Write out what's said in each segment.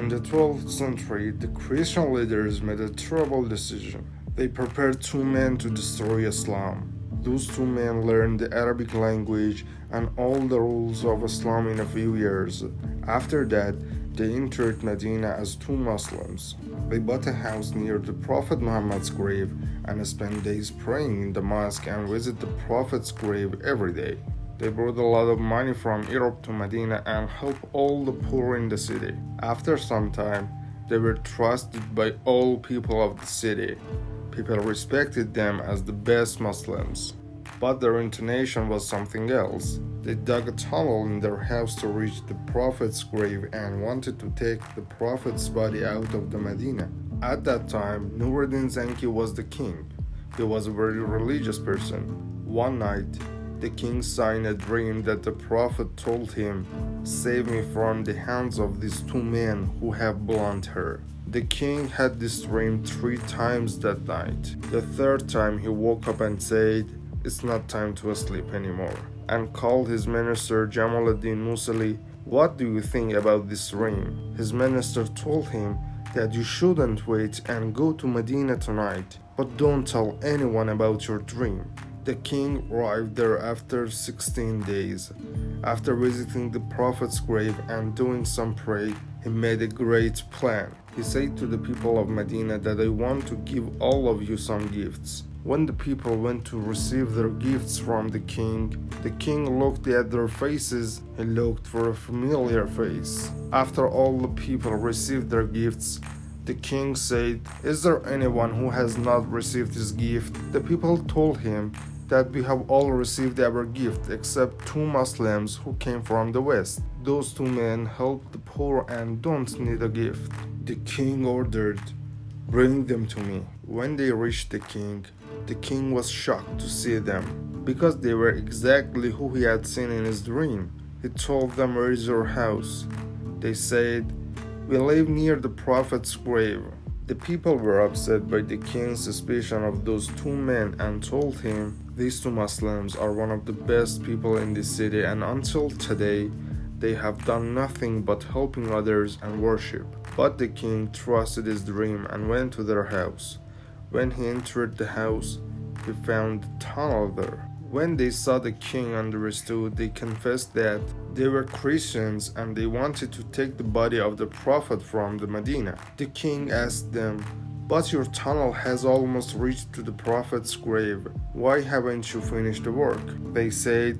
the 12th century, the Christian leaders made a terrible decision. They prepared two men to destroy Islam. Those two men learned the Arabic language and all the rules of Islam in a few years. After that, they entered Medina as two Muslims. They bought a house near the Prophet Muhammad's grave and spent days praying in the mosque and visit the Prophet's grave every day. They brought a lot of money from Europe to Medina and helped all the poor in the city. After some time, they were trusted by all people of the city. People respected them as the best Muslims. But their intention was something else. They dug a tunnel in their house to reach the Prophet's grave and wanted to take the Prophet's body out of the Medina. At that time, Nuruddin Zanki was the king. He was a very religious person. One night, the king saw in a dream that the Prophet told him, "Save me from the hands of these two men who have blonde hair." The king had this dream 3 times that night. The third time he woke up and said, "It's not time to sleep anymore," and called his minister Jamaluddin Musali. "What do you think about this dream?" His minister told him that you shouldn't wait and go to Medina tonight, but don't tell anyone about your dream. The king arrived there after 16 days. After visiting the Prophet's grave and doing some prayer, he made a great plan. He said to the people of Medina that I want to give all of you some gifts. When the people went to receive their gifts from the king looked at their faces. He looked for a familiar face. After all the people received their gifts, the king said, "Is there anyone who has not received his gift?" The people told him that we have all received our gift except 2 Muslims who came from the west. Those 2 men help the poor and don't need a gift. The king ordered, "Bring them to me." When they reached the king was shocked to see them because they were exactly who he had seen in his dream. He told them, "Where is your house?" They said, "We live near the Prophet's grave." The people were upset by the king's suspicion of those 2 men and told him, "These 2 Muslims are one of the best people in the city, and until today they have done nothing but helping others and worship." But the king trusted his dream and went to their house. When he entered the house, he found a tunnel there. When they saw the king understood, they confessed that they were Christians and they wanted to take the body of the Prophet from the Medina. The king asked them, "But your tunnel has almost reached to the Prophet's grave. Why haven't you finished the work?" They said,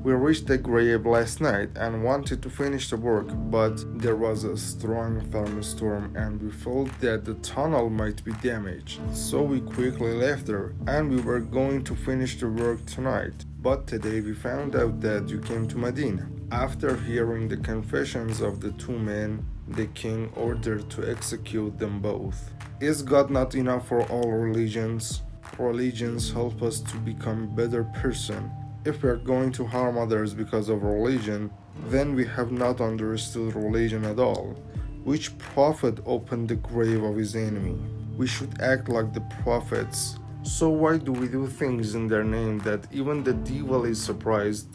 "We reached the grave last night and wanted to finish the work, but there was a strong thunderstorm and we felt that the tunnel might be damaged. So we quickly left there and we were going to finish the work tonight. But today we found out that you came to Medina." After hearing the confessions of the 2 men, the king ordered to execute them both. Is God not enough for all religions? Religions help us to become a better person. If we are going to harm others because of religion, then we have not understood religion at all. Which prophet opened the grave of his enemy? We should act like the prophets. So why do we do things in their name that even the devil is surprised?